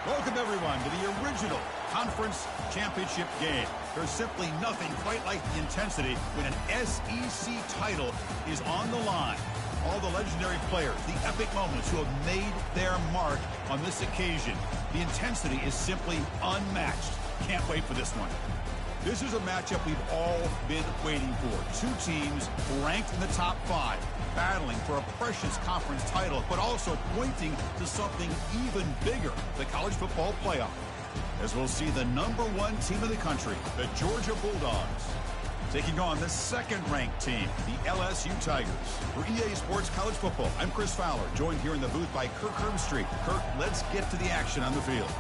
Welcome, everyone, to the original conference championship game. There's simply nothing quite like the intensity when an SEC title is on the line. All the legendary players, the epic moments who have made their mark on this occasion. The intensity is simply unmatched. Can't wait for this one. This is a matchup we've all been waiting for. Two teams ranked in the top 5, battling for a precious conference title, but also pointing to something even bigger, the college football playoff. As we'll see the #1 team in the country, the Georgia Bulldogs, taking on the second-ranked team, the LSU Tigers. For EA Sports College Football, I'm Chris Fowler, joined here in the booth by Kirk Herbstreit. Kirk, let's get to the action on the field.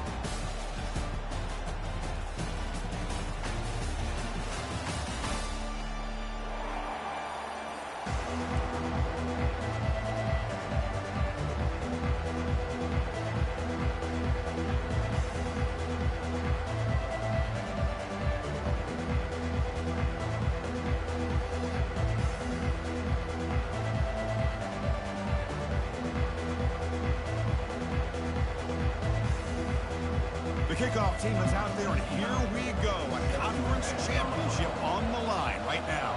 Kickoff team is out there, and here we go. A conference championship on the line right now.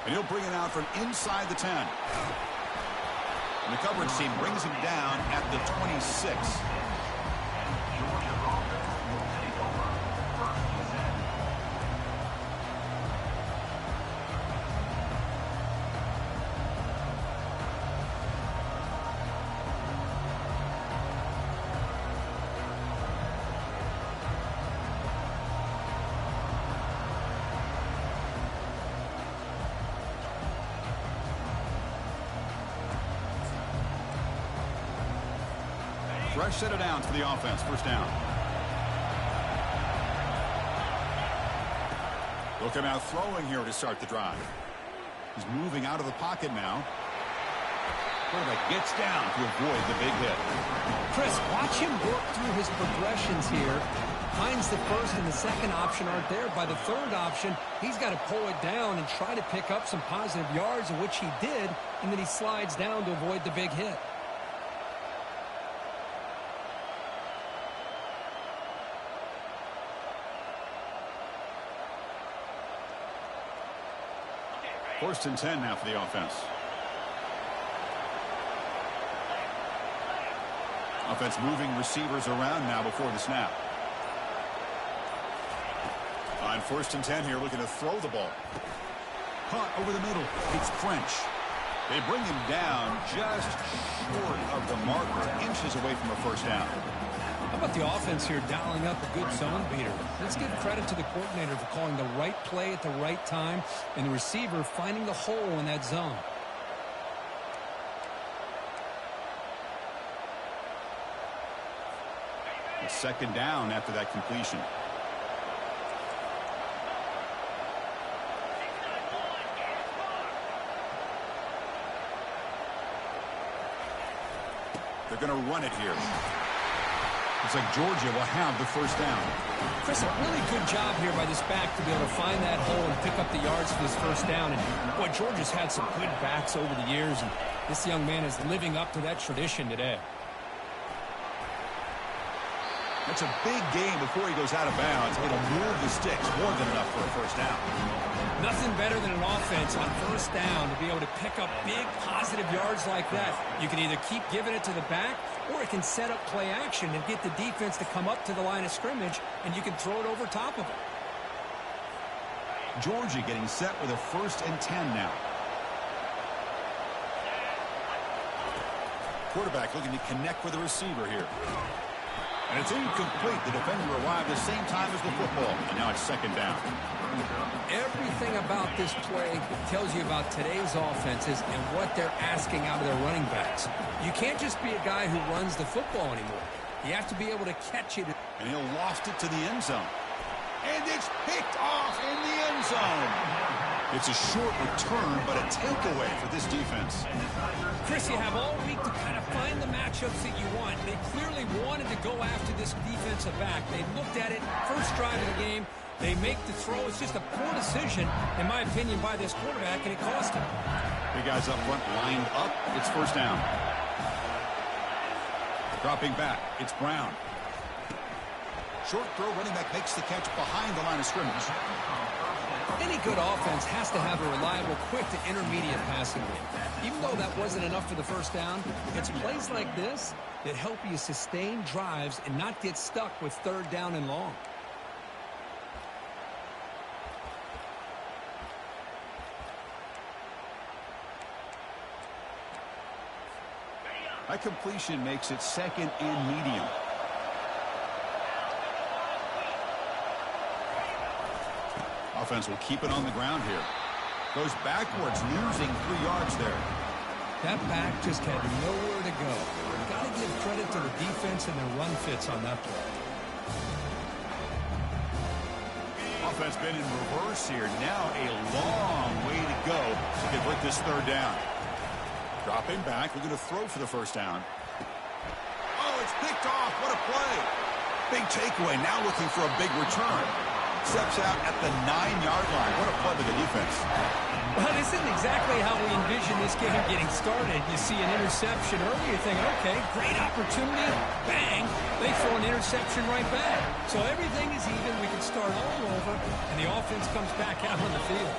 And he'll bring it out from inside the 10. And the coverage team brings him down at the 26. Fresh set of downs for the offense. First down. They'll come out throwing here to start the drive. He's moving out of the pocket now. Quarterback gets down to avoid the big hit. Chris, watch him work through his progressions here. Finds the first and the second option aren't there. By the third option, he's got to pull it down and try to pick up some positive yards, of which he did, and then he slides down to avoid the big hit. First and 10 now for the offense. Offense moving receivers around now before the snap. On first and 10 here, looking to throw the ball. Caught over the middle. It's French. They bring him down just short of the marker, inches away from a first down. How about the offense here dialing up a good zone beater? Let's give credit to the coordinator for calling the right play at the right time and the receiver finding the hole in that zone. It's second down after that completion. They're going to run it here. Looks like Georgia will have the first down. Chris, a really good job here by this back to be able to find that hole and pick up the yards for this first down. And, boy, Georgia's had some good backs over the years, and this young man is living up to that tradition today. That's a big gain before he goes out of bounds. It'll move the sticks more than enough for a first down. Nothing better than an offense on first down to be able to pick up big positive yards like that. You can either keep giving it to the back, or it can set up play action and get the defense to come up to the line of scrimmage, and you can throw it over top of it. Georgia getting set with a first and 10 now. Quarterback looking to connect with the receiver here. And it's incomplete. The defender arrived the same time as the football. And now it's second down. Everything about this play tells you about today's offenses and what they're asking out of their running backs. You can't just be a guy who runs the football anymore. You have to be able to catch it. And he'll loft it to the end zone. And it's picked off in the end zone. It's a short return, but a takeaway for this defense. Chris, you have all week to kind of find the matchups that you want. They clearly wanted to go after this defensive back. They looked at it, first drive of the game. They make the throw. It's just a poor decision, in my opinion, by this quarterback, and it cost him. Big guys up front lined up. It's first down. Dropping back, it's Brown. Short throw, running back makes the catch behind the line of scrimmage. Any good offense has to have a reliable, quick to intermediate passing game. Even though that wasn't enough for the first down, it's plays like this that help you sustain drives and not get stuck with third down and long. That completion makes it second and medium. Offense will keep it on the ground here. Goes backwards, losing 3 yards there. That back just had nowhere to go. Got to give credit to the defense and their run fits on that play. Offense been in reverse here. Now a long way to go to convert this third down. Dropping back. We're going to throw for the first down. Oh, it's picked off. What a play. Big takeaway. Now looking for a big return. Steps out at the 9-yard line. What a play by the defense. Well, this isn't exactly how we envision this game getting started. You see an interception early, you think, okay, great opportunity. Bang, they throw an interception right back. So everything is even. We can start all over, and the offense comes back out on the field.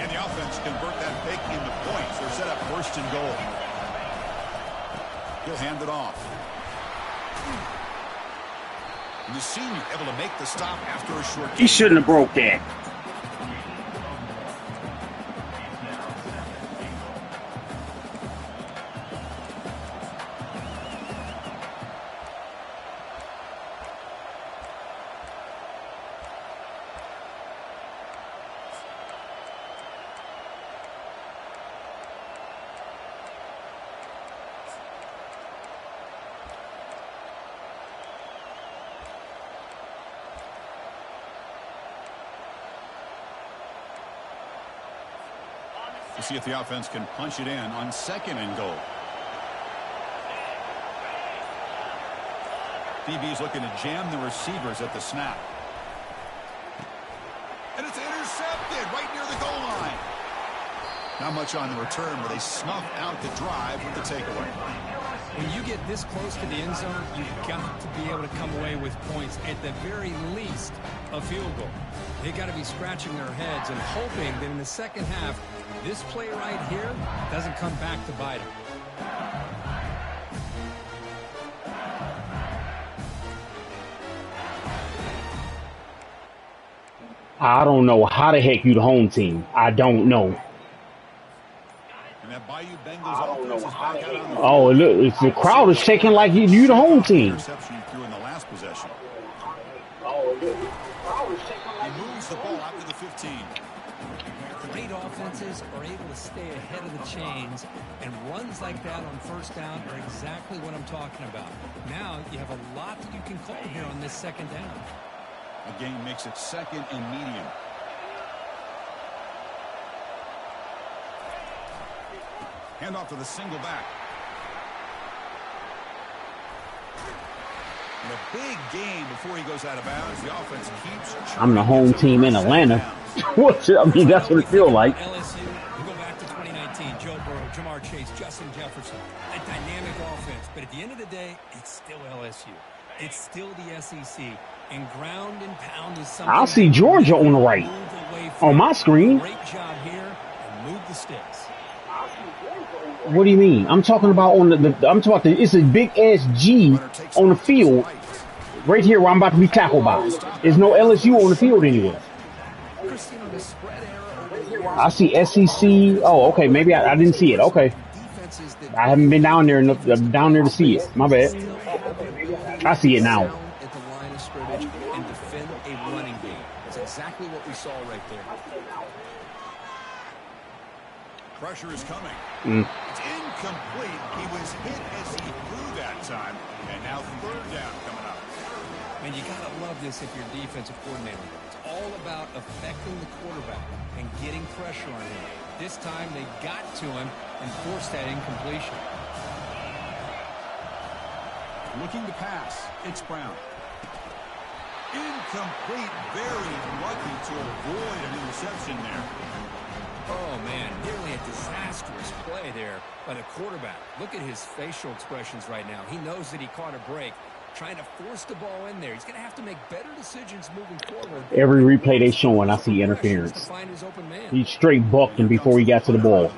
And the offense convert that pick into points. They're set up first and goal. He'll hand it off. And the senior able to make the stop after a short game. He shouldn't have broke that. To see if the offense can punch it in on second and goal. DB's looking to jam the receivers at the snap. And it's intercepted right near the goal line. Not much on the return, but they snuff out the drive with the takeaway. When you get this close to the end zone, you've got to be able to come away with points, at the very least a field goal. They got to be scratching their heads and hoping that in the second half, this play right here doesn't come back to bite them. I don't know how the heck you the home team. I don't know. And that Bayou Bengals offense is back out on the Oh, look, the crowd is shaking like you the home team. interception he threw in the last possession. He moves the ball out to the 15. Great offenses are able to stay ahead of the chains, and runs like that on first down are exactly what I'm talking about. Now you have a lot that you can call here on this second down. The game makes it second and medium. Hand off to the single back. And a big game before he goes out of bounds. The offense keeps. I'm the home team in Atlanta. I mean, that's what it feels like. LSU, we go back to 2019. Joe Burrow, Jamar Chase, Justin Jefferson. A dynamic offense. But at the end of the day, it's still LSU. It's still the SEC. And ground and pound is something. I'll see Georgia on the right on my screen. Great job here and move the sticks. What do you mean? I'm talking about I'm talking about it's a big ass G on the field right here where I'm about to be tackled by. There's no LSU on the field anywhere. I see SEC. Oh, okay. Maybe I didn't see it. Okay. I haven't been down there enough down there to see it. My bad. I see it now. At the line of scrimmage and defend a running game. That's exactly what we saw right there. Pressure is coming. It's incomplete. He was hit as he threw that time. And now third down coming up. And you got to love this if you're defensive coordinator. It's all about affecting the quarterback and getting pressure on him. This time they got to him and forced that incompletion. Looking to pass. It's Brown. Incomplete. Very lucky to avoid an interception there. Oh, man, nearly a disastrous play play there by the quarterback. Look at his facial expressions right now. He knows that he caught a break, trying to force the ball in there. He's going to have to make better decisions moving forward. Every replay they showing, I see interference. He straight bucked him before he got to the ball.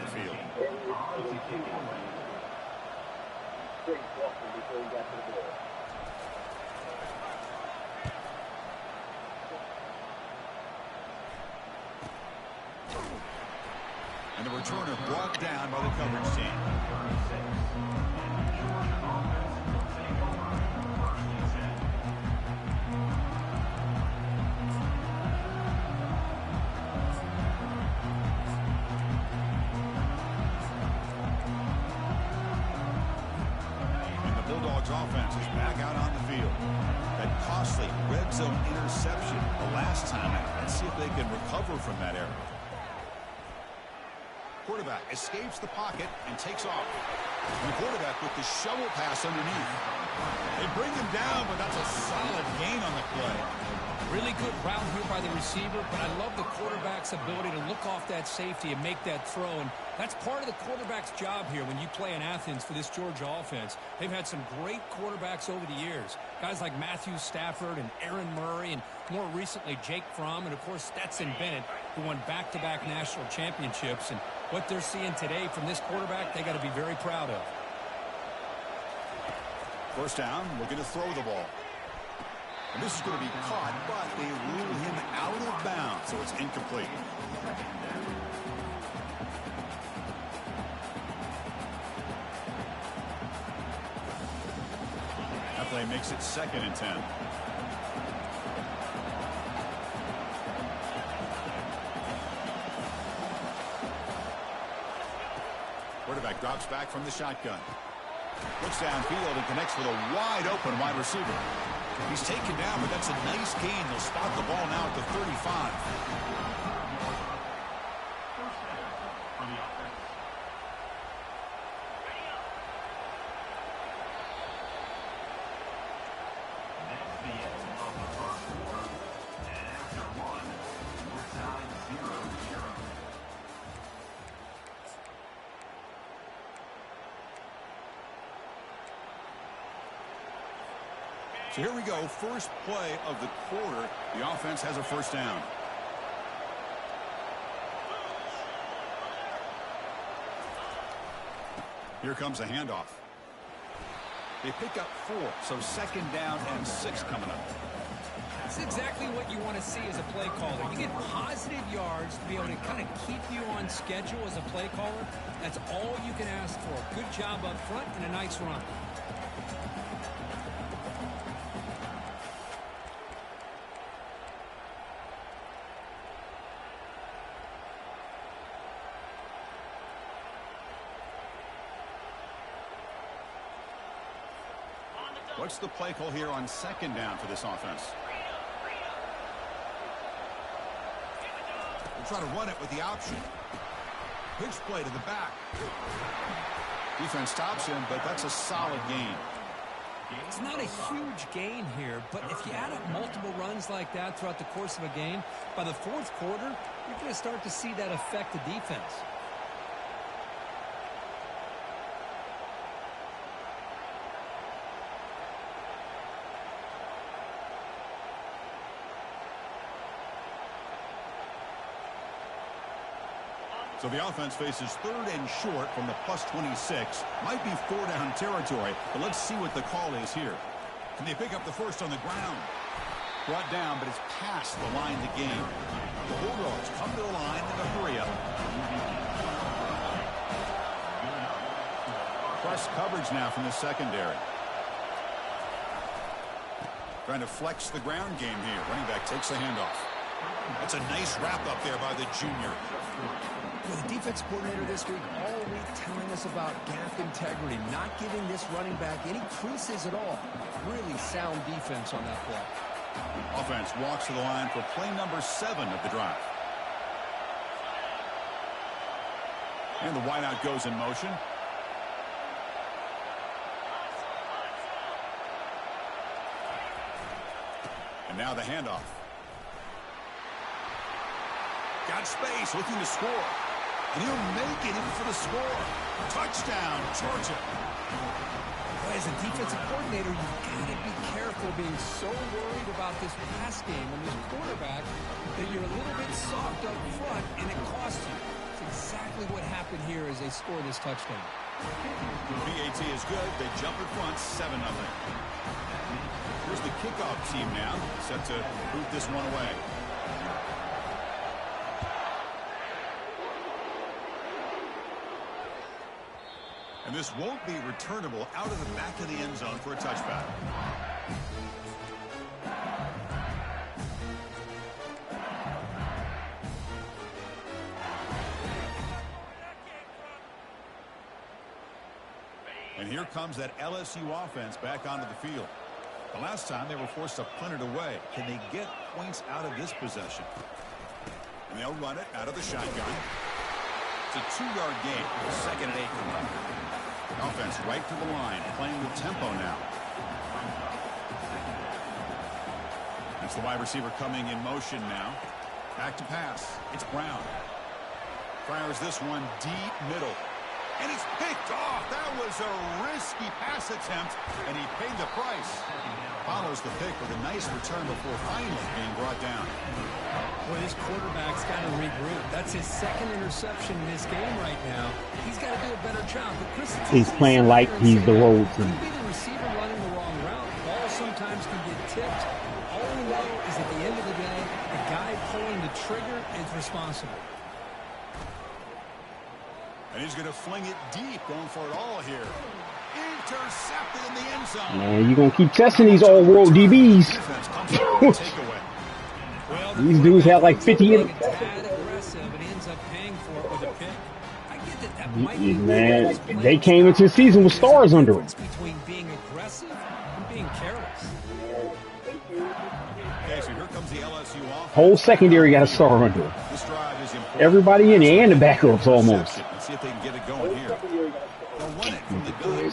And the returner brought down by the coverage team. And the Bulldogs offense is back out on the field. That costly red zone interception the last time. Let's see if they can recover from that error. Quarterback escapes the pocket and takes off. And the quarterback with the shovel pass underneath. They bring him down, but that's a solid gain on the play. Really good route here by the receiver, but I love the quarterback's ability to look off that safety and make that throw. And that's part of the quarterback's job here when you play in Athens for this Georgia offense. They've had some great quarterbacks over the years. Guys like Matthew Stafford and Aaron Murray, and more recently Jake Fromm, and of course Stetson Bennett, who won back-to-back national championships. And what they're seeing today from this quarterback, they got to be very proud of. First down, looking to throw the ball. And this is going to be caught, but they rule him out of bounds, so it's incomplete. That play makes it 2nd and 10. Quarterback drops back from the shotgun. Looks downfield and connects with a wide-open wide receiver. He's taken down, but that's a nice gain. They'll spot the ball now at the 35. So here we go, first play of the quarter. The offense has a first down. Here comes a handoff. They pick up 4, so 2nd down and 6 coming up. That's exactly what you want to see as a play caller. You get positive yards to be able to kind of keep you on schedule as a play caller. That's all you can ask for. Good job up front and a nice run. What's the play call here on 2nd down for this offense? We'll try to run it with the option. Pitch play to the back. Defense stops him, but that's a solid gain. It's not a huge gain here, but if you add up multiple runs like that throughout the course of a game, by the 4th quarter, you're going to start to see that affect the defense. So the offense faces 3rd and short from the +26. Might be 4-down territory, but let's see what the call is here. Can they pick up the first on the ground? Brought down, but it's past the line to gain. The Bulldogs come to the line in a hurry up. Press coverage now from the secondary. Trying to flex the ground game here. Running back takes the handoff. That's a nice wrap up there by the junior. Well, the defense coordinator this week all week telling us about gap integrity, not giving this running back any creases at all. Really sound defense on that play. Offense walks to the line for play number 7 of the drive. And the wideout goes in motion. And now the handoff. Got space, looking to score. And he'll make it in for the score. Touchdown, Georgia. As a defensive coordinator, you've got to be careful being so worried about this pass game and this quarterback that you're a little bit soft up front, and it costs you. It's exactly what happened here as they score this touchdown. BAT is good. They jump in front, 7-0. Here's the kickoff team now, set to boot this one away. And this won't be returnable out of the back of the end zone for a touchback. And here comes that LSU offense back onto the field. The last time they were forced to punt it away. Can they get points out of this possession? And they'll run it out of the shotgun. It's a 2-yard gain. 2nd and 8 from them. Offense right to the line, playing with tempo now. That's the wide receiver coming in motion now. Back to pass. It's Brown. Fires this one deep middle. And it's picked off. That was a risky pass attempt, and he paid the price. Follows the pick with a nice return before finally being brought down. Well, this quarterback's got to regroup. That's his 2nd interception in this game right now. He's got to do a better job. But Chris, he's playing like he's the road team. Could be the receiver running the wrong route. The ball sometimes can get tipped. All we know is at the end of the day, the guy pulling the trigger is responsible. And he's going to fling it deep, going for it all here. Intercepted in the end zone. Man, you're going to keep testing these all-world DBs. These dudes have like 50 in. Man, they came into the season with stars under them. Between being aggressive and being careless. Okay, so here comes the LSU offense. Whole secondary got a star under them. This drive is important. Everybody in there and the backups almost. Let's see if they can get it going here. They'll run it from the gun.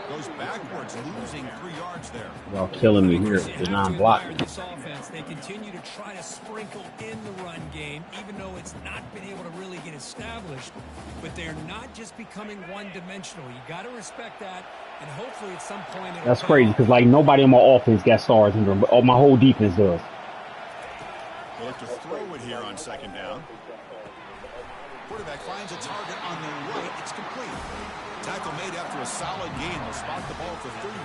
Goes backwards, losing 3 yards there. Y'all killing me here. They're non-blocking. This offense, they continue to try to sprinkle in the run game, even though it's not been able to really get established. But they're not just becoming one-dimensional. You got to respect that, and hopefully at some point that's crazy because like nobody on my offense got stars under them, but my whole defense does. They'll look to throw it here on 2nd down. Quarterback finds a target on the right. It's complete. Tackle made after a solid gain. They'll spot the ball for 31.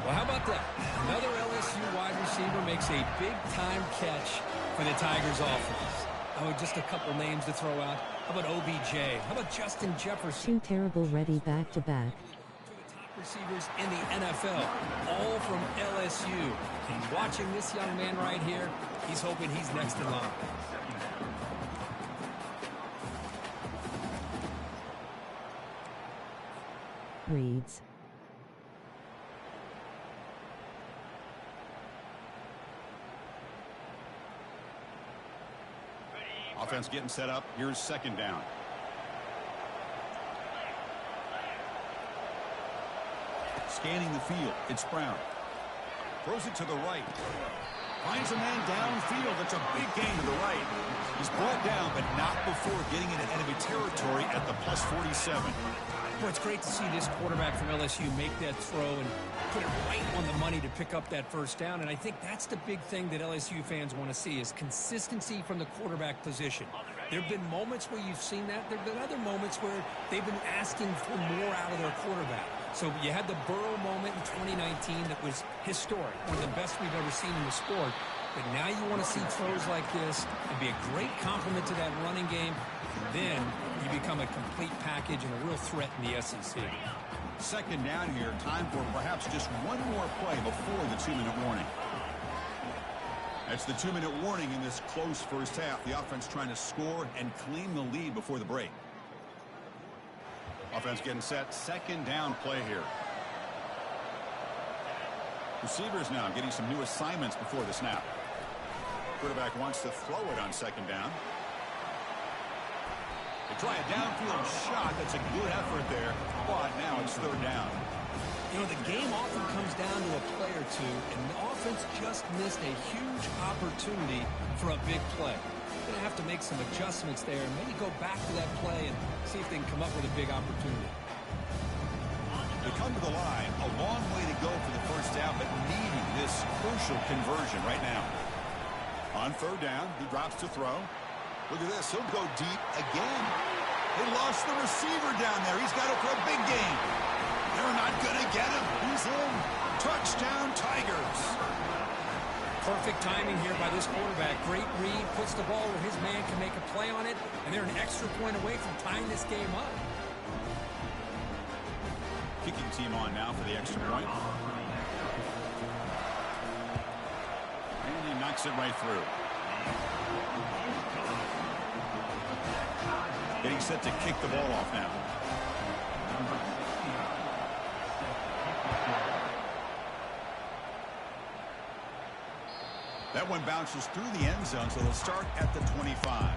Well, how about that? Another LSU wide receiver makes a big-time catch for the Tigers offense. Oh, just a couple names to throw out. How about OBJ? How about Justin Jefferson? 2 terrible ready back-to-back. Receivers in the NFL, all from LSU. And watching this young man right here, he's hoping he's next in line. Reads. Offense getting set up. Here's 2nd down. Scanning the field. It's Brown. Throws it to the right. Finds a man downfield. That's a big gain to the right. He's brought down, but not before getting into enemy territory at the plus 47. Well, it's great to see this quarterback from LSU make that throw and put it right on the money to pick up that first down. And I think that's the big thing that LSU fans want to see is consistency from the quarterback position. There have been moments where you've seen that. There have been other moments where they've been asking for more out of their quarterback. So you had the Burrow moment in 2019 that was historic, one of the best we've ever seen in the sport. But now you want to see throws like this and be a great complement to that running game. And then you become a complete package and a real threat in the SEC. 2nd down here. Time for perhaps just one more play before the 2-minute warning. That's the 2-minute warning in this close first half. The offense trying to score and claim the lead before the break. Offense getting set. 2nd down play here. Receivers now getting some new assignments before the snap. Quarterback wants to throw it on 2nd down. They try a downfield shot. That's a good effort there. But now it's 3rd down. You know, the game often comes down to a play or two, and the offense just missed a huge opportunity for a big play. going to have to make some adjustments there and maybe go back to that play and see if they can come up with a big opportunity. They come to the line, a long way to go for the first down, but needing this crucial conversion right now. On third down, he drops to throw. Look at this. He'll go deep again. They lost the receiver down there. He's got it for a big gain. They're not going to get him. He's in. Touchdown, Tigers. Perfect timing here by this quarterback. Great read, puts the ball where his man can make a play on it, and they're an extra point away from tying this game up. Kicking team on now for the extra point. And he knocks it right through. Getting set to kick the ball off now. That one bounces through the end zone, so they'll start at the 25.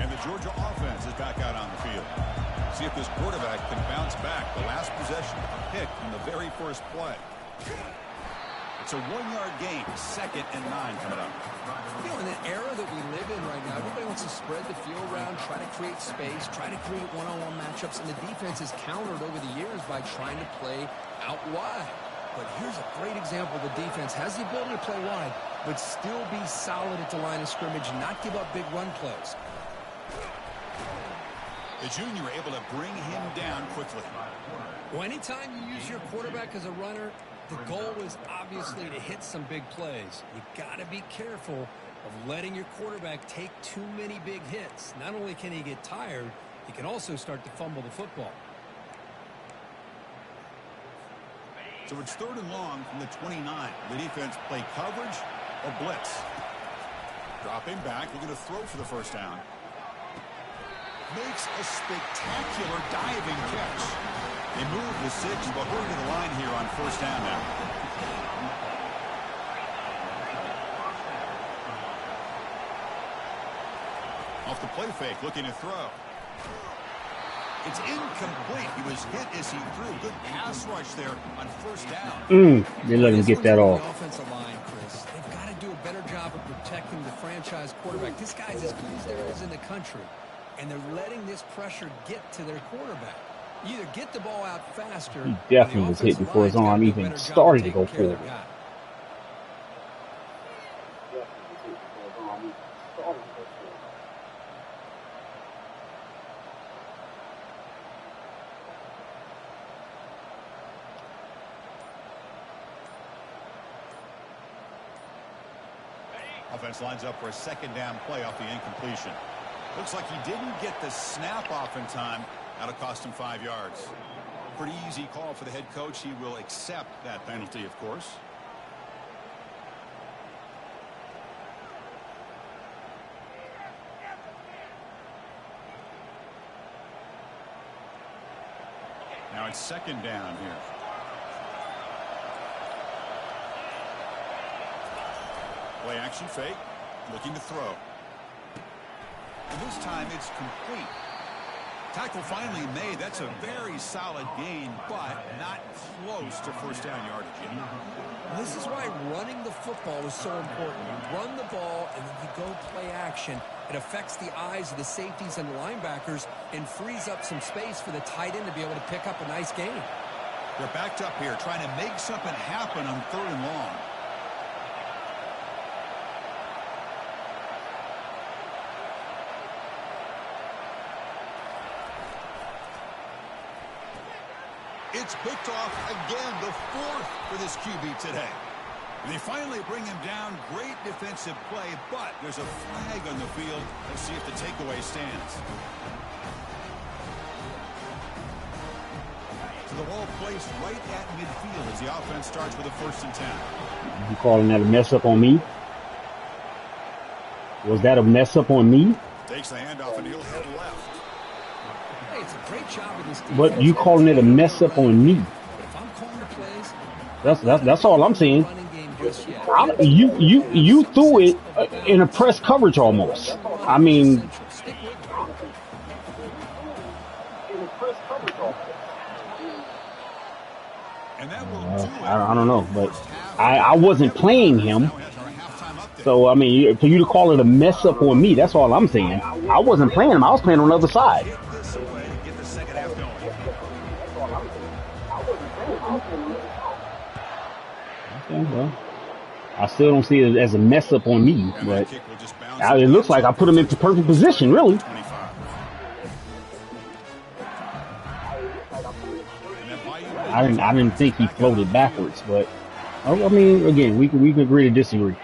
And the Georgia offense is back out on the field. See if this quarterback can bounce back. The last possession, a pick in the very first play. It's a 1-yard gain, 2nd and 9 coming up. You know, in the era that we live in right now, everybody wants to spread the field around, try to create space, try to create one-on-one matchups, and the defense is countered over the years by trying to play out wide. But here's a great example. The defense has the ability to play wide, but still be solid at the line of scrimmage and not give up big run plays. The junior able to bring him down quickly. Well, anytime you use your quarterback as a runner, the goal is obviously to hit some big plays. You got to be careful of letting your quarterback take too many big hits. Not only can he get tired, he can also start to fumble the football. So it's 3rd and long from the 29. The defense play coverage or blitz. Dropping back, looking to throw for the first down. Makes a spectacular diving catch. They move the 6, but hurry to the line here on first down now. Off the play fake, looking to throw. It's incomplete. He was hit as he threw. Good pass rush there on first down. They let him get that off. The offensive line, Chris, they've got to do a better job of protecting the franchise quarterback. This guy's as good as there is in the country, and they're letting this pressure get to their quarterback. You either get the ball out faster. He definitely was hit before his arm even started to go forward. Offense lines up for a 2nd down play off the incompletion. Looks like he didn't get the snap off in time. That'll cost him 5 yards. Pretty easy call for the head coach. He will accept that penalty, of course. Now it's 2nd down here. Play action fake. Looking to throw. And this time it's complete. Tackle finally made. That's a very solid gain, but not close to first down yardage yet. This is why running the football is so important. You run the ball and then you go play action. It affects the eyes of the safeties and the linebackers and frees up some space for the tight end to be able to pick up a nice gain. They're backed up here trying to make something happen on 3rd and long. It's picked off again, the 4th for this QB today. And they finally bring him down. Great defensive play, but there's a flag on the field. Let's see if the takeaway stands. So the ball placed right at midfield as the offense starts with a 1st and 10. You calling that a mess up on me? Was that a mess up on me? Takes the handoff and he'll head left. Hey, it's a great job of this defense. But you calling it a mess up on me? If I'm calling the plays, that's all I'm saying. running game just yet. You threw it in a press coverage almost. I mean, Stick with And that will do it. I don't know, but I wasn't playing him. So, I mean, for you to call it a mess up on me, that's all I'm saying. I wasn't playing him. I was playing on the other side. Hit this away to get the second half going. Okay, well, I still don't see it as a mess up on me, but it looks like I put him into perfect position, really. I didn't think he floated backwards, but I mean, again, we can agree to disagree.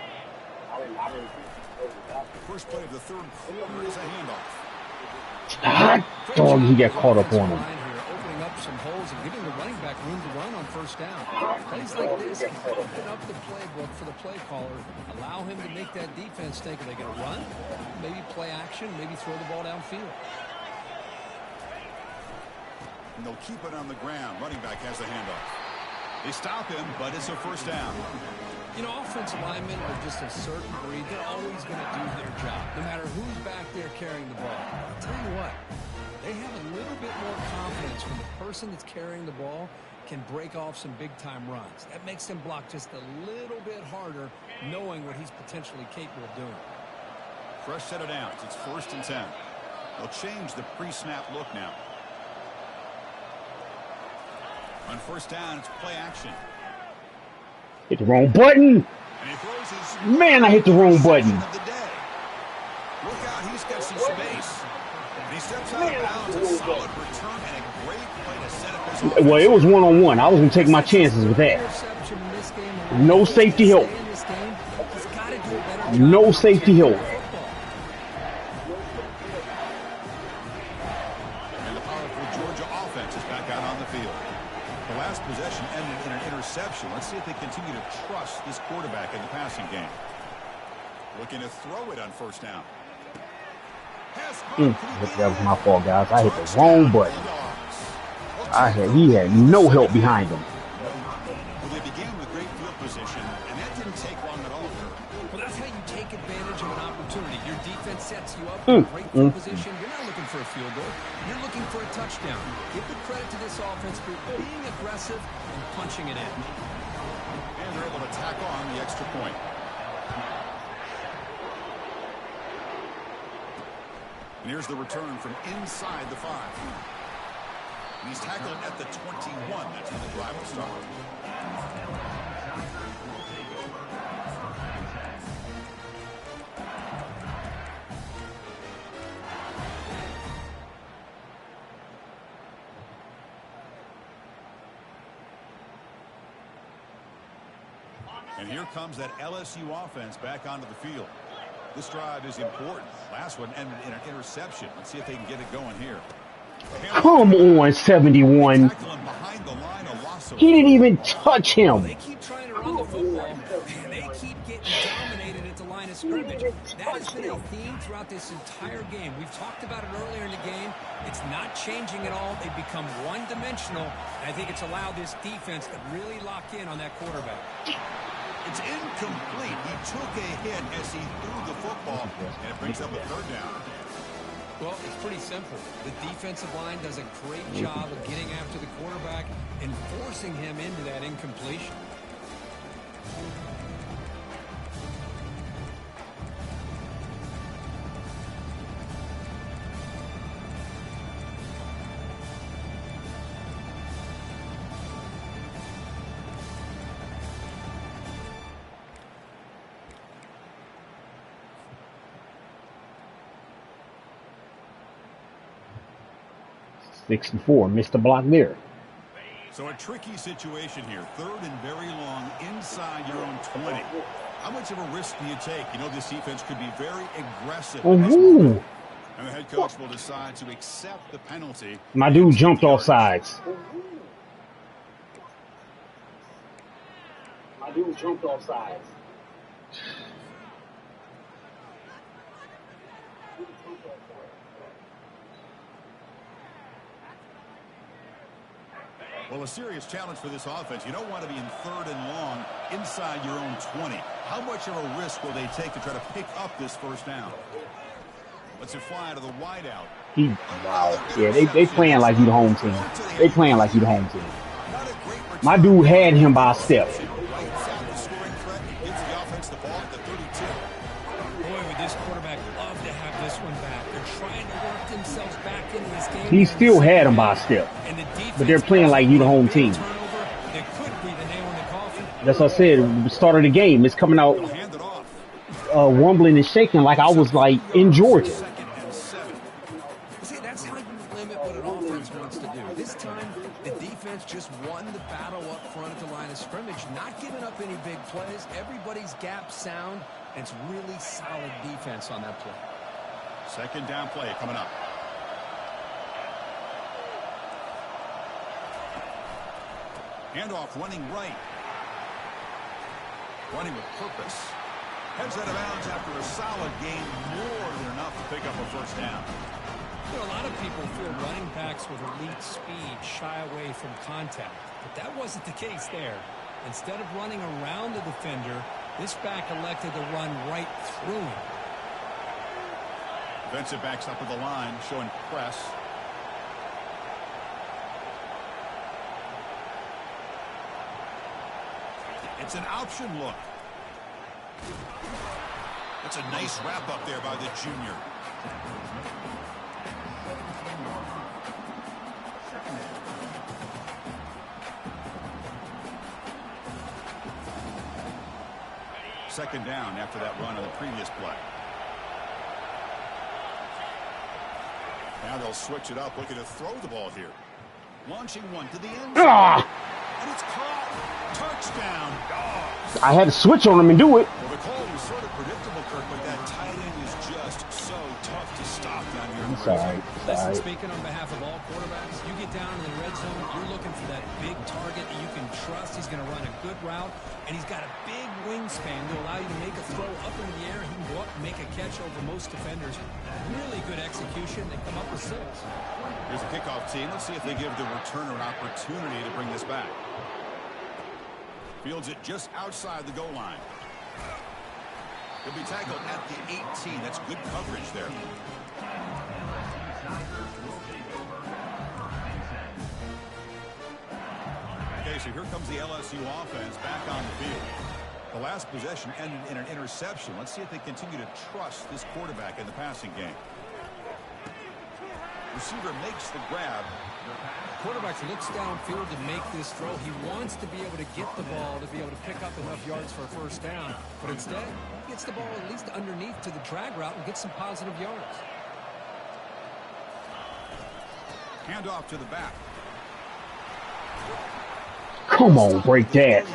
First play of the third quarter is a handoff. Hot dog, he got caught up on him. Opening up some holes and giving the running back room to run on first down. Plays like this can open up the playbook for the play caller. Allow him to make that defense think, are they going to run? Maybe play action, maybe throw the ball downfield. And they'll keep it on the ground. Running back has the handoff. They stop him, but it's a first down. You know, offensive linemen are just a certain breed. They're always going to do their job, no matter who's back there carrying the ball. I'll tell you what, they have a little bit more confidence when the person that's carrying the ball can break off some big-time runs. That makes them block just a little bit harder, knowing what he's potentially capable of doing. Fresh set of downs. It's 1st and 10. They'll change the pre-snap look now. On first down, it's play action. Hit the wrong button. Man, I hit the wrong button. Look out, he's got some space. And he steps out of bounds. A solid return and a great play to set up his offense. Well, it was one-on-one. I was going to take my chances with that. No safety help. No safety help. And the powerful Georgia offense is back out on the field. The last possession ended in an interception. Let's see if they continue to trust this quarterback in the passing game. Looking to throw it on first down. That was my fault, guys. I hit the wrong button. He had no help behind him. Well, they began with great field position, and that didn't take long at all. Well, that's how you take advantage of an opportunity. Your defense sets you up in great field position. You're not looking for a field goal. You're looking for a touchdown. Give the credit to this offense for being aggressive and punching it in. And they're able to tack on the extra point. And here's the return from inside the 5. And he's tackled at the 21. That's where the drive will start. And here comes that LSU offense back onto the field. This drive is important. Last one ended in an interception. Let's see if they can get it going here. Come on, 71. He didn't even touch him. They keep trying to run the football, and they keep getting dominated at the line of scrimmage. That has been a theme throughout this entire game. We've talked about it earlier in the game. It's not changing at all. They've become one-dimensional, and I think it's allowed this defense to really lock in on that quarterback. It's incomplete. He took a hit as he threw the football, and it brings up a third down. Well, it's pretty simple. The defensive line does a great job of getting after the quarterback and forcing him into that incompletion. Six and 4, missed the block there. So a tricky situation here. 3rd and very long inside your own 20. How much of a risk do you take? You know, this defense could be very aggressive. And the head coach will decide to accept the penalty. My dude jumped off sides. Well, a serious challenge for this offense. You don't want to be in 3rd and long inside your own 20. How much of a risk will they take to try to pick up this first down? Let's it fly to the wideout. Wow. Yeah, they playing like you the home team. They playing like you the home team. My dude had him by a step. Boy, would this quarterback love to have this one back. They're trying to work themselves back into this game. He still had him by a step. But they're playing like you the home team. That could be the nail in the coffin. That's what I said at the start of the game. It's coming out rumbling and shaking like I was like in Georgia. See, that's how you limit what an offense wants to do. This time, the defense just won the battle up front at the line of scrimmage, not giving up any big plays. Everybody's gap sound, and it's really solid defense on that play. Second down play coming up. Handoff running right. Running with purpose. Heads out of bounds after a solid game, more than enough to pick up a first down. You know, a lot of people feel running backs with elite speed shy away from contact, but that wasn't the case there. Instead of running around the defender, this back elected to run right through him. Defensive backs up at the line, showing press. It's an option look. That's a nice wrap up there by the junior. Second down after that run on the previous play. Now they'll switch it up, looking to throw the ball here. Launching one to the end zone. And it's caught. Touchdown, Dogs. I had to switch on him and do it. Well, the call was sort of predictable, Kirk, but that tight end is just so tough to stop down here. Sorry. Listen, speaking on behalf of all quarterbacks, you get down in the red zone, you're looking for that big target that you can trust. He's going to run a good route, and he's got a big wingspan to allow you to make a throw up in the air. He can go up and make a catch over most defenders. Really good execution. They come up with 6. Here's the kickoff team. Let's see if they give the returner an opportunity to bring this back. Fields it just outside the goal line. He'll be tackled at the 18. That's good coverage there. Okay, so here comes the LSU offense back on the field. The last possession ended in an interception. Let's see if they continue to trust this quarterback in the passing game. Receiver makes the grab. Quarterback looks downfield to make this throw. He wants to be able to get the ball to be able to pick up enough yards for a first down. But instead, he gets the ball at least underneath to the drag route and gets some positive yards. Handoff to the back. Come on, break that.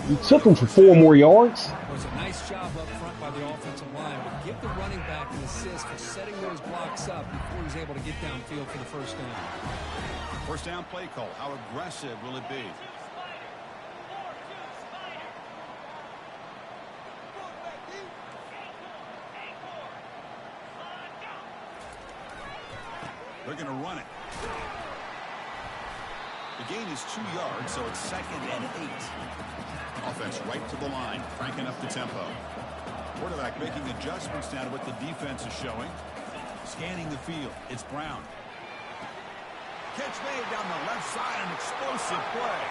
You took him for 4 more yards. It was a nice job up front by the offensive line, but give the running back an assist for setting those blocks up before he's able to get downfield for the first down. First down play call. How aggressive will it be? They're going to run it. The gain is 2 yards, so it's 2nd and 8. Offense right to the line, cranking up the tempo. Quarterback making adjustments now to what the defense is showing. Scanning the field. It's Brown. Catch made down the left side, an explosive play.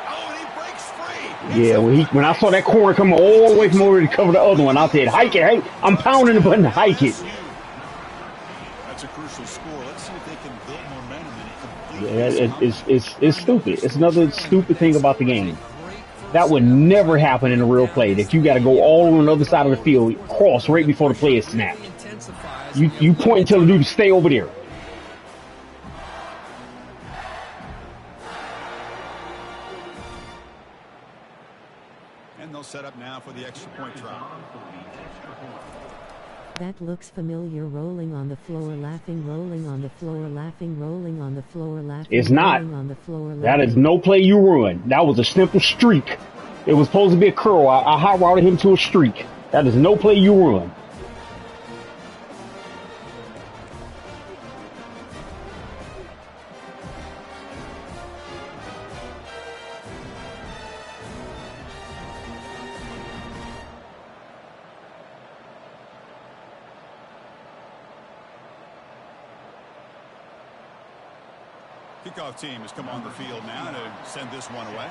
Oh, and he breaks free. Yeah, when I saw that corner come all the way from over to cover the other one, I said, hike it, hey, I'm pounding the button to hike it. That's a crucial score. Let's see if they can build momentum in Yeah, it's stupid. It's another stupid thing about the game. That would never happen in a real play, that you got to go all on the other side of the field, cross right before the play is snapped. You point and tell the dude to stay over there. And they'll set up now for the extra point try. That looks familiar. Rolling on the floor, laughing, rolling on the floor, laughing, rolling on the floor, laughing. It's not. On the floor, laughing. That is no play you ruin. That was a simple streak. It was supposed to be a curl. I hot routed him to a streak. That is no play you ruin. Kickoff team has come on the field now to send this one away.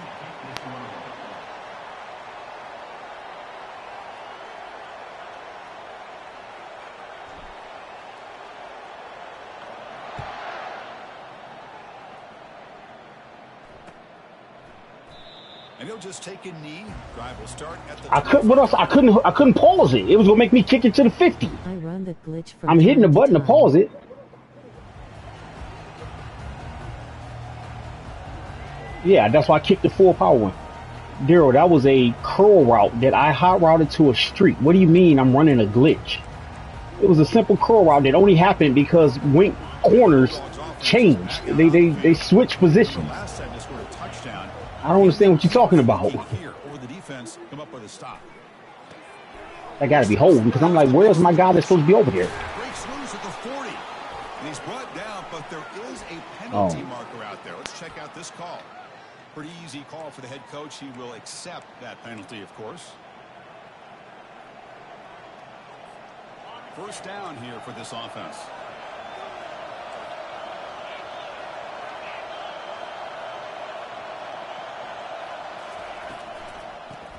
And he'll just take a knee. Drive will start at the what else? I couldn't pause it. It was gonna make me kick it to the 50. I run the glitch from I'm hitting the button to time. pause it. Yeah, that's why I kicked the full power one. Daryl, that was a curl route that I hot routed to a streak. What do you mean I'm running a glitch? It was a simple curl route that only happened because wing corners changed. They switched positions. I don't understand what you're talking about. I gotta be holding because I'm like, where's my guy that's supposed to be over here? Breaks loose at the 40. And he's brought down, but there is a penalty marker out there. Let's check out this call. Pretty easy call for the head coach. He will accept that penalty, of course. First down here for this offense.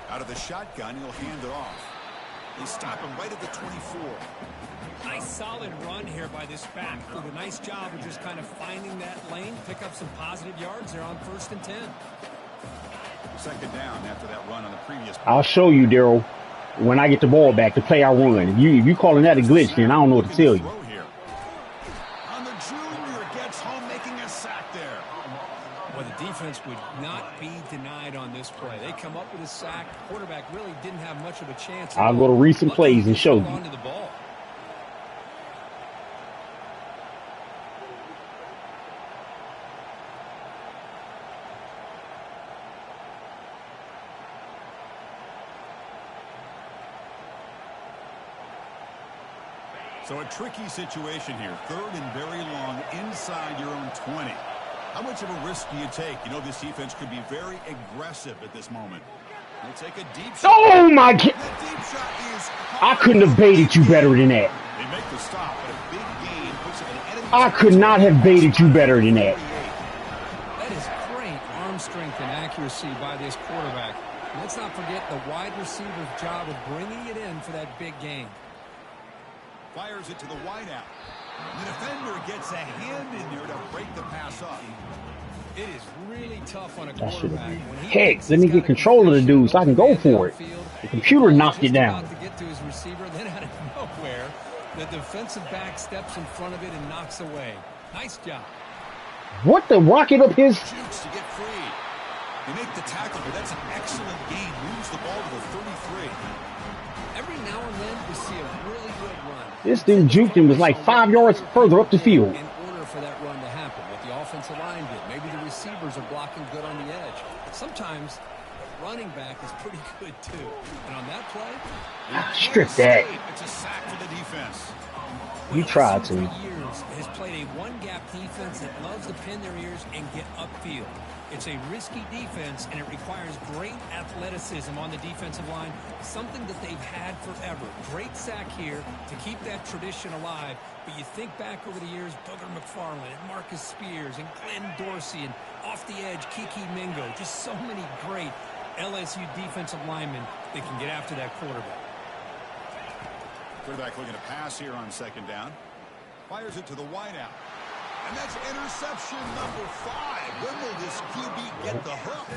Out of the shotgun, he'll hand it off. They stop him right at the 24. Nice solid run here by this back. Did a nice job of just kind of finding that lane, pick up some positive yards there on 1st and 10. Second down after that run on the previous. I'll show you, Daryl, when I get the ball back to play our run. If you calling that a glitch, then I don't know what to tell you. On the junior gets home, making a sack there. Well, the defense would not be denied on this play. They come up with a sack. Quarterback really didn't have much of a chance. I'll go to recent plays and show you. So a tricky situation here. 3rd and very long inside your own 20. How much of a risk do you take? You know this defense could be very aggressive at this moment. They'll take a deep shot. Oh, my God. That deep shot is I couldn't have baited you better than that. They make the stop, but a big gain puts an enemy. I could not have baited you better than that. That is great arm strength and accuracy by this quarterback. Let's not forget the wide receiver's job of bringing it in for that big gain. Fires it to the wideout. The defender gets a hand in there to break the pass up. It is really tough on a quarterback. Heck, let me get control of the dude so I can go for it. The computer knocked it down. To get to his receiver, then out of nowhere, the defensive back steps in front of it and knocks away. Nice job. What the rocket up his? Shoots to get free. They make the tackle, but that's an excellent gain. Moves the ball to the 33. Every now and then we see a really good run. This dude juked him was like 5 yards further up the field. In order for that run to happen, what the offensive line did. Maybe the receivers are blocking good on the edge. Sometimes the running back is pretty good too. And on that play, strip that. It's a sack for the defense. You tried to. For years has played a one-gap defense that loves to pin their ears and get upfield. It's a risky defense, and it requires great athleticism on the defensive line, something that they've had forever. Great sack here to keep that tradition alive. But you think back over the years, Booger McFarland and Marcus Spears and Glenn Dorsey and off the edge, Kiki Mingo. Just so many great LSU defensive linemen that can get after that quarterback. Quarterback looking to pass here on 2nd down. Fires it to the wideout. And that's interception number 5. When will this QB get the hook?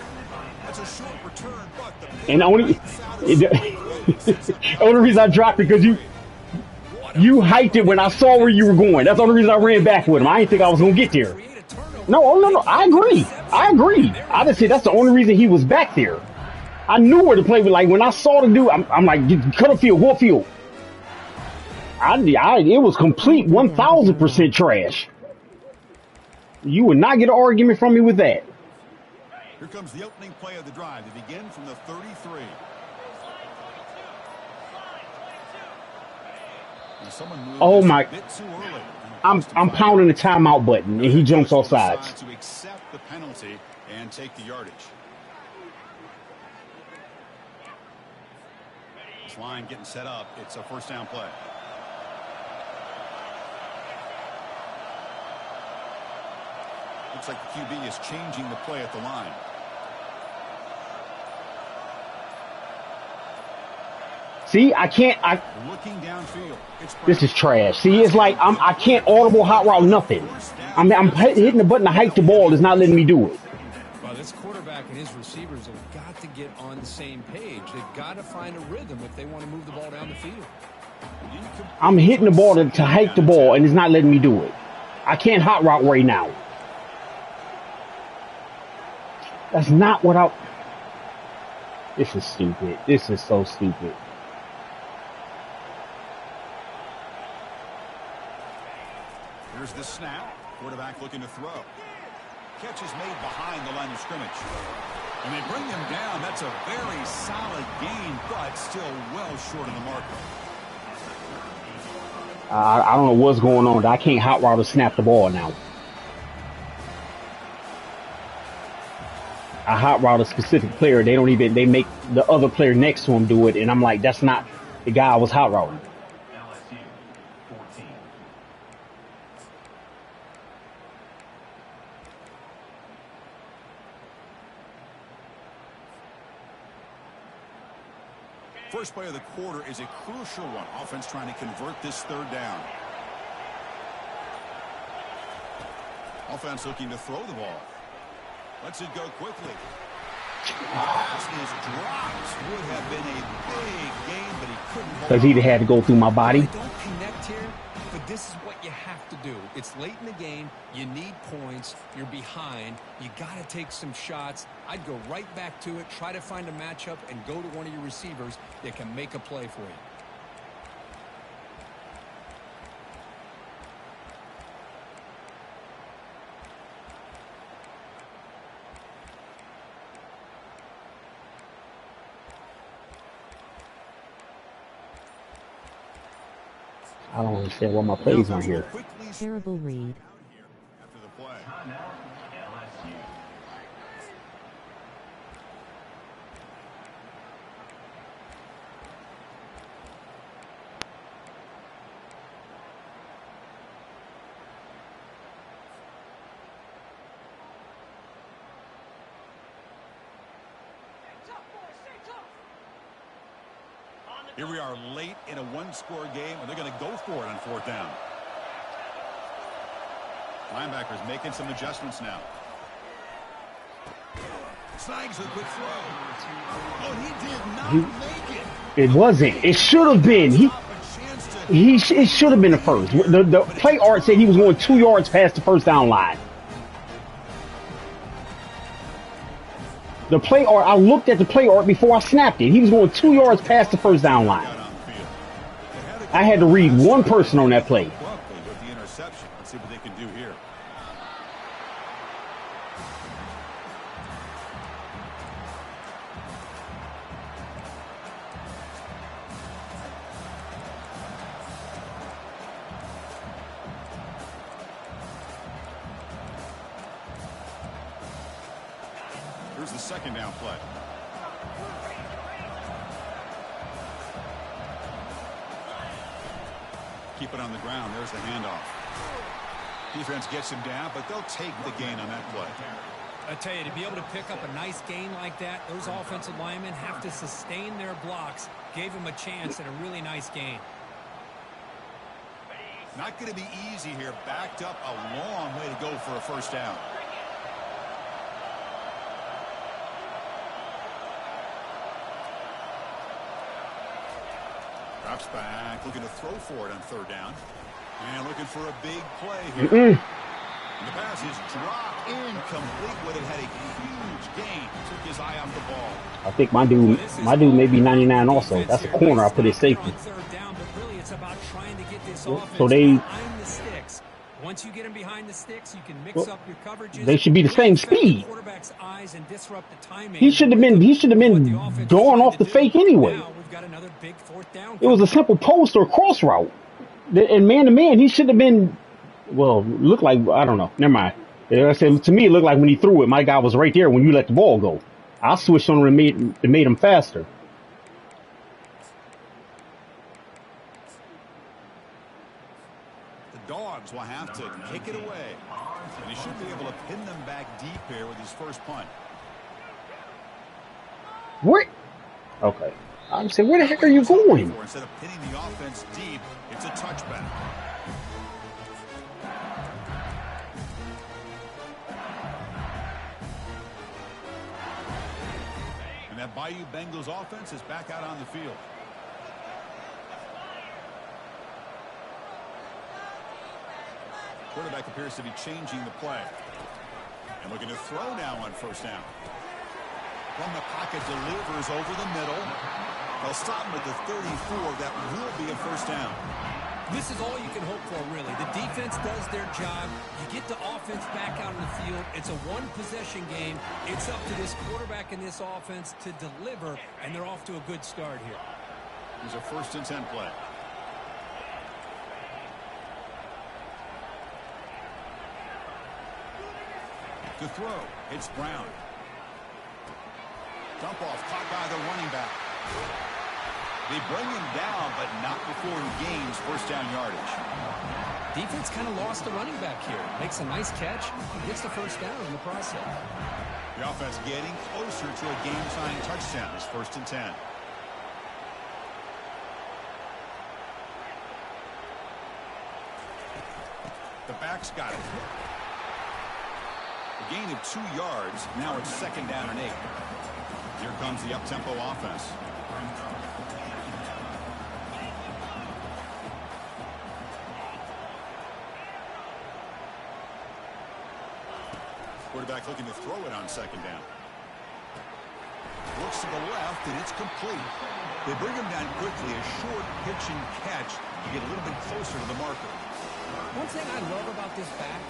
That's a short return, but the and only reason I dropped it because you hyped it when I saw where you were going. That's the only reason I ran back with him. I didn't think I was gonna get there. No. I agree. I just said that's the only reason he was back there. I knew where to play with. Like when I saw the dude, I'm like, cut a field, go field. It was complete 1,000% trash. You would not get an argument from me with that. Here comes the opening play of the drive. They begin from the 33. Oh my! I'm pounding the timeout button and he jumps off sides. To accept the penalty and take the yardage. This line getting set up. It's a 1st down play. Looks like the QB is changing the play at the line. See, I can't. Looking downfield. This is trash. See, it's like I can't audible hot route nothing. I'm hitting the button to hike the ball. It's not letting me do it. Well, this quarterback and his receivers have got to get on the same page. They've got to find a rhythm if they want to move the ball down the field. I'm hitting the ball to hike the ball, and it's not letting me do it. I can't hot route right now. That's not what I... This is stupid. This is so stupid. Here's the snap. Quarterback looking to throw. Catch is made behind the line of scrimmage. And they bring him down. That's a very solid gain, but still well short of the marker. I don't know what's going on. I can't hot route or snap the ball now. I hot route a specific player. They make the other player next to him do it. And I'm like, that's not the guy I was hot routing. First play of the quarter is a crucial one. Offense trying to convert this third down. Offense looking to throw the ball. Lets it go quickly. The pass is dropped. Would have been a big gain, but he couldn't hold on. Because he'd had to go through my body. Don't connect here, but this is what you have to do. It's late in the game. You need points. You're behind. You got to take some shots. I'd go right back to it, try to find a matchup, and go to one of your receivers that can make a play for you. I don't understand what my plays on here. Terrible read. After the play. Here we are late in a one-score game, and they're going to go for it on fourth down. Linebackers making some adjustments now. Snags a quick throw. Oh, he did not make it. It wasn't. It should have been. It should have been the first. The play art said he was going 2 yards past the first down line. The play art, I looked at the play art before I snapped it. He was going 2 yards past the first down line. I had to read one person on that play. With the interception. Let's see what they can do here. Here's the second down play. Keep it on the ground. There's the handoff. Defense gets him down, but they'll take the gain on that play. I tell you, to be able to pick up a nice gain like that, those offensive linemen have to sustain their blocks. Gave him a chance at a really nice gain. Not going to be easy here. Backed up a long way to go for a first down. Drops back, looking to throw for it on third down. And looking for a big play here. The pass is dropped incomplete. Would have had a huge gain. Took his eye off the ball. I think my dude may be 99 also. That's a corner. I put his safety. So they... Once you get him behind the sticks, you can mix up your coverages. They should be the same speed. He should have been going off the fake anyway. It was a simple post or cross route. And man to man, he should have been, well, looked like, I don't know. Never mind. I said, to me, it looked like when he threw it, my guy was right there when you let the ball go. I switched on him and made him faster. The Dogs will have to kick it away. should be able to pin them back deep here with his first punt. What? Okay. I'm saying, where the heck are you going? Instead of pinning the offense deep, it's a touchback. And that Bayou Bengals offense is back out on the field. Quarterback appears to be changing the play. And looking to throw now on first down. From the pocket, delivers over the middle. They'll stop him at the 34. That will be a first down. This is all you can hope for, really. The defense does their job. You get the offense back out on the field. It's a one-possession game. It's up to this quarterback and this offense to deliver, and they're off to a good start here. Here's a 1st and 10 play. To throw, it's Brown. Dump off, caught by the running back. They bring him down, but not before he gains first down yardage. Defense kind of lost the running back here. Makes a nice catch. He gets the first down in the process. The offense getting closer to a game-tying touchdown. It's 1st and 10. The back's got it. A gain of 2 yards. Now it's 2nd down and 8. Here comes the up-tempo offense. Quarterback looking to throw it on 2nd down. Looks to the left, and it's complete. They bring him down quickly. A short pitch and catch to get a little bit closer to the marker. One thing I love about this back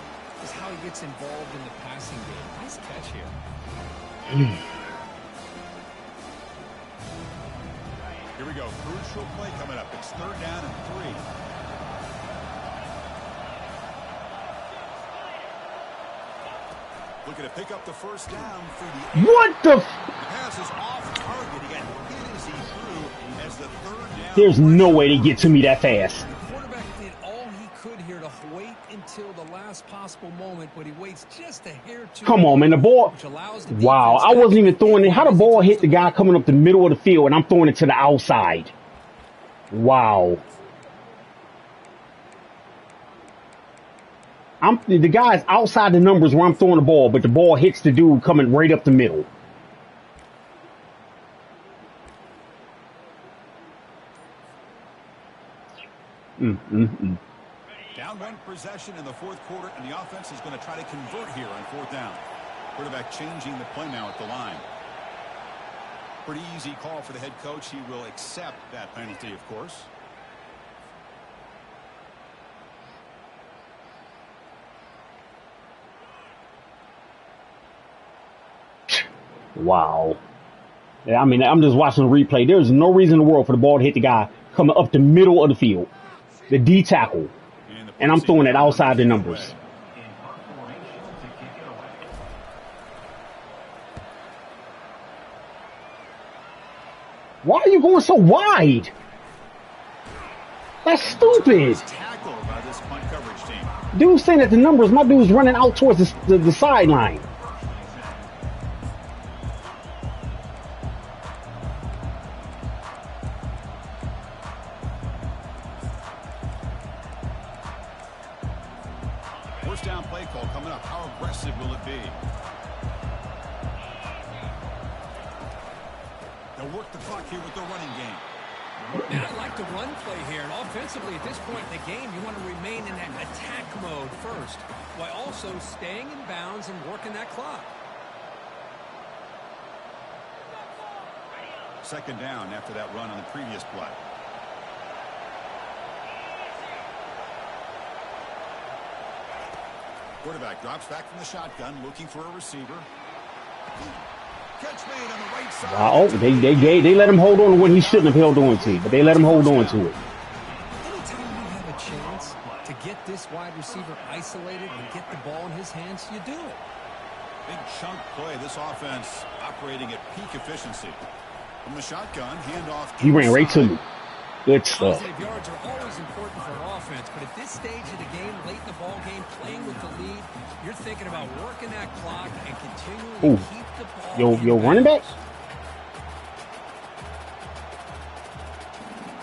is how he gets involved in the passing game. Nice catch here. Here we go. Crucial play coming up. It's 3rd down and 3. Looking to pick up the first down for the... What the... The pass is off target. He got hit as he threw as the 3rd down... There's no way to get to me that fast. The quarterback did all he could here to wait until the last possible moment, but he waits just a hair too... Come on, man. The ball... Wow, I wasn't even throwing it. How the ball hit the guy coming up the middle of the field, and I'm throwing it to the outside. Wow. The guy's outside the numbers where I'm throwing the ball, but the ball hits the dude coming right up the middle. Down 1 possession in the 4th quarter, and the offense is going to try to convert here on 4th down. Quarterback changing the play now at the line. Pretty easy call for the head coach. He will accept that penalty, of course. Wow. I mean, I'm just watching the replay. There's no reason in the world for the ball to hit the guy coming up the middle of the field. The D tackle. And I'm throwing it outside the numbers. Why are you going so wide? That's stupid. Dude's saying that the numbers, my dude's running out towards the sideline. First down play call coming up. How aggressive will it be? They'll work the clock here with their running game. And I like the run play here. And offensively, at this point in the game, you want to remain in that attack mode first, while also staying in bounds and working that clock. 2nd down after that run on the previous play. Quarterback drops back from the shotgun, looking for a receiver. Catch made on the right side. Wow, they let him hold on to what he shouldn't have held on to, but they let him hold on to it. Anytime you have a chance to get this wide receiver isolated and get the ball in his hands, you do it. Big chunk play. This offense operating at peak efficiency. From the shotgun, handoff. He ran right to me. Good stuff. Positive yards are always important for an offense, but at this stage of the game, late in the ball game, playing with the lead, you're thinking about working that clock and continuing to keep the ball. Yo, running back.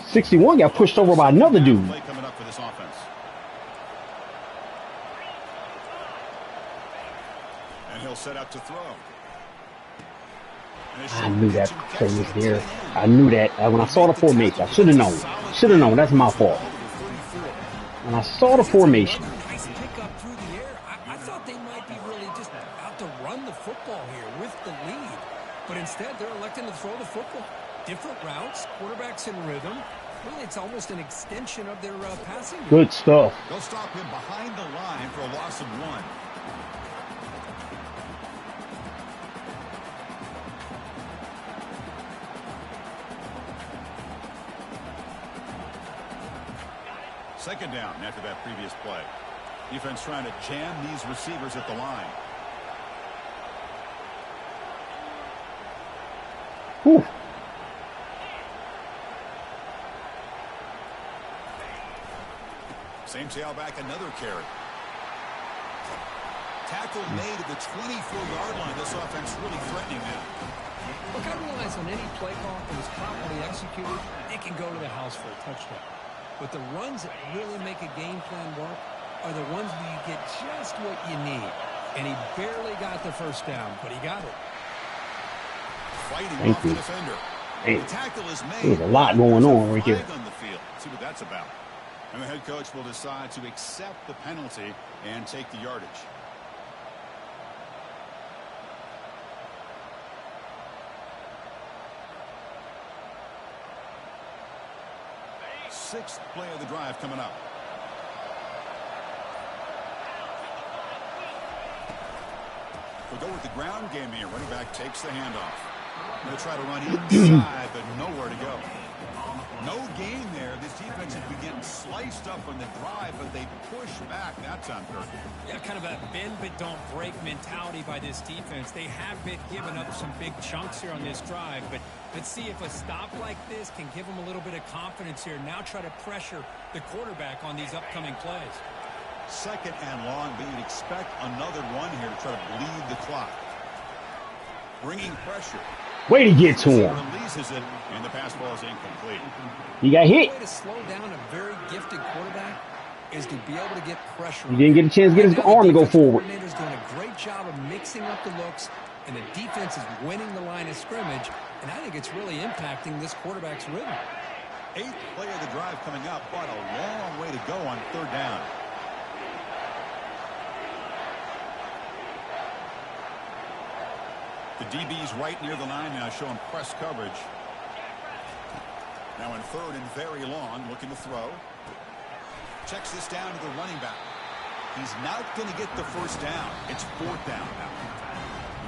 61 got pushed over by another dude. Coming up for this offense. And he'll set out to throw. I knew that play was there. I knew that. When I saw the formation, I should have known. Should have known. That's my fault. When I saw the formation. Nice pick up through the air. I thought they might be really just about to run the football here with the lead. But instead, they're electing to throw the football. Different routes, quarterbacks in rhythm. Really, it's almost an extension of their passing game. Good stuff. They'll stop him behind the line for a loss of 1. Second down after that previous play. Defense trying to jam these receivers at the line. Whew. Same tailback, another carry. Tackle made at the 24-yard line. This offense really threatening now. Look, I realize on any play call that is properly executed, it can go to the house for a touchdown. But the runs that really make a game plan work are the ones where you get just what you need. And he barely got the first down, but he got it. Fighting off the defender. Hey, the tackle is made. there's a lot going on right here. On the field. Let's see what that's about. And the head coach will decide to accept the penalty and take the yardage. Sixth play of the drive coming up. We'll go with the ground game here. Running back takes the handoff. They'll try to run inside, but nowhere to go. No gain there. This defense has been getting sliced up on the drive, but they push back that time, Kirk. Yeah, kind of a bend but don't break mentality by this defense. They have been giving up some big chunks here on this drive, but let's see if a stop like this can give them a little bit of confidence here. Now try to pressure the quarterback on these upcoming plays. Second and long, but you'd expect another run here to try to bleed the clock. Bringing pressure. Way to get to him. Releases it, and the pass ball is incomplete. He got hit. The way to slow down a very gifted quarterback is to be able to get pressure. He didn't get a chance to get his arm to go forward. The coordinator's doing a great job of mixing up the looks, and the defense is winning the line of scrimmage, and I think it's really impacting this quarterback's rhythm. Eighth play of the drive coming up, but a long way to go on third down. The DB's right near the line now, showing press coverage. Now in third and very long, looking to throw. Checks this down to the running back. He's not going to get the first down. It's fourth down now.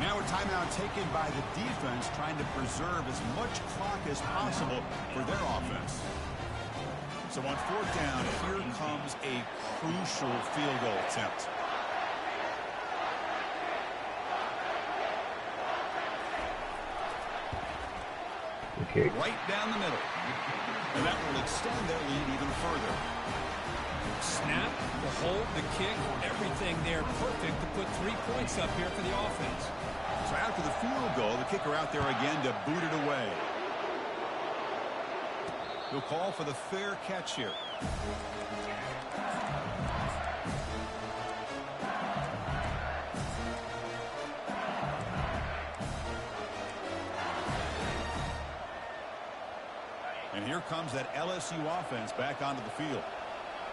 Now a timeout taken by the defense, trying to preserve as much clock as possible for their offense. So on fourth down, here comes a crucial field goal attempt. Okay. Right down the middle. And that will extend their lead even further. Snap, the hold, the kick, everything there perfect to put 3 points up here for the offense. So after the field goal, the kicker out there again to boot it away. He'll call for the fair catch here. And here comes that LSU offense back onto the field.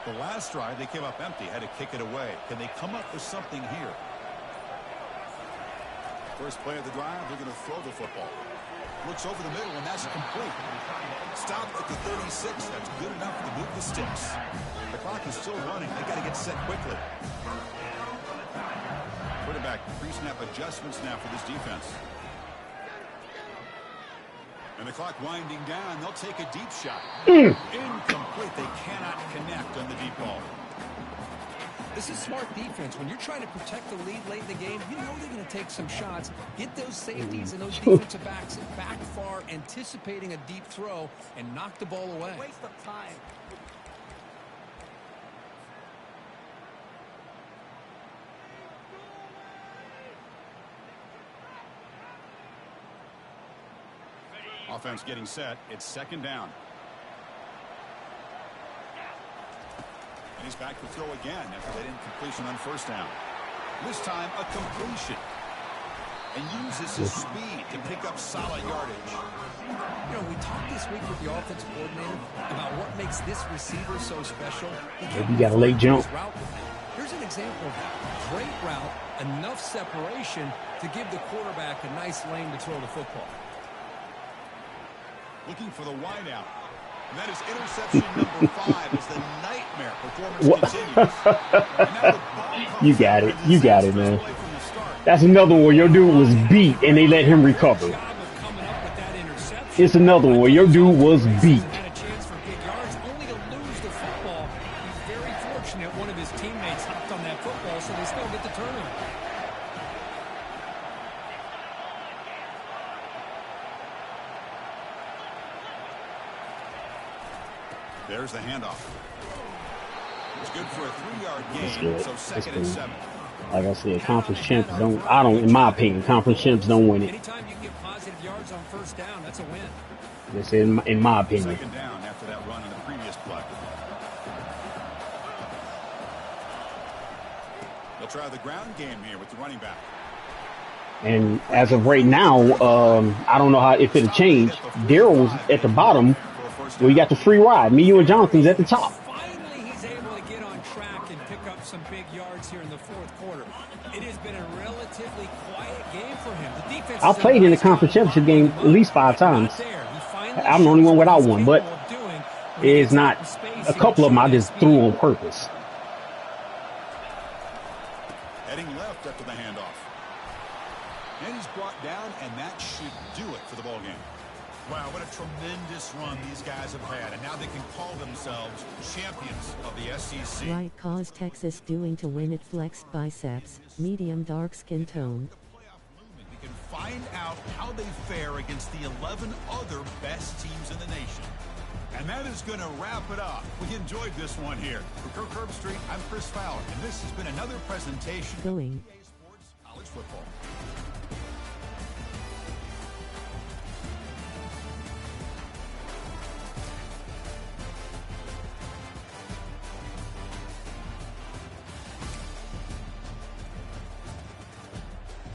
The last drive, they came up empty, had to kick it away. Can they come up with something here? First play of the drive, they're going to throw the football. Looks over the middle, and that's complete. Stop at the 36. That's good enough to move the sticks. The clock is still running. They got to get set quickly. Quarterback pre-snap adjustments now for this defense. And the clock winding down. They'll take a deep shot. Incomplete. They cannot connect on the deep ball. This is smart defense. When you're trying to protect the lead late in the game, you know they're going to take some shots, get those safeties and those defensive backs back far, anticipating a deep throw, and knock the ball away. Waste of time. Offense getting set. It's second down. And he's back to throw again after that incompletion on first down. This time a completion. And uses his speed to pick up solid yardage. You know, we talked this week with the offensive coordinator about what makes this receiver so special. You got a late jump. Here's an example of that. Great route, enough separation to give the quarterback a nice lane to throw the football. Looking for the wideout. And that is interception number 5 as the nightmare performance continues. You got it. You got it, man. That's another one where your dude was beat and they let him recover. It's another one where your dude was beat. Had a chance for big yards, only to lose the football. He's very fortunate one of his teammates hopped on that football, so they still get the turnover. There's the handoff. It's good for a 3-yard gain, so second and 7. Like I said, conference champs don't, in my opinion, conference champs don't win it. Anytime you can get positive yards on first down, that's a win. That's in my opinion. Second down after that run in the previous play. They'll try the ground game here with the running back. And as of right now, I don't know how if it'll change. Daryl's at the bottom. Well, you got the free ride. Me, you, and Jonathan's at the top. Finally, he's able to get on track and pick up some big yards here in the fourth quarter. It has been a relatively quiet game for him. The defense I played in the conference championship game at least 5 times. I'm the only one without one, but it's not. A couple of them I just threw on purpose. Heading left after the handoff. And he's brought down, and that should do it for the ball game. Wow, what a tremendous run these guys have had, and now they can call themselves champions of the SEC. Right cause Texas doing to win it flexed biceps, medium dark skin tone. We can find out how they fare against the 11 other best teams in the nation. And that is going to wrap it up. We enjoyed this one here. For Kirk Herbstreit, I'm Chris Fowler, and this has been another presentation Going. of EA Sports College Football.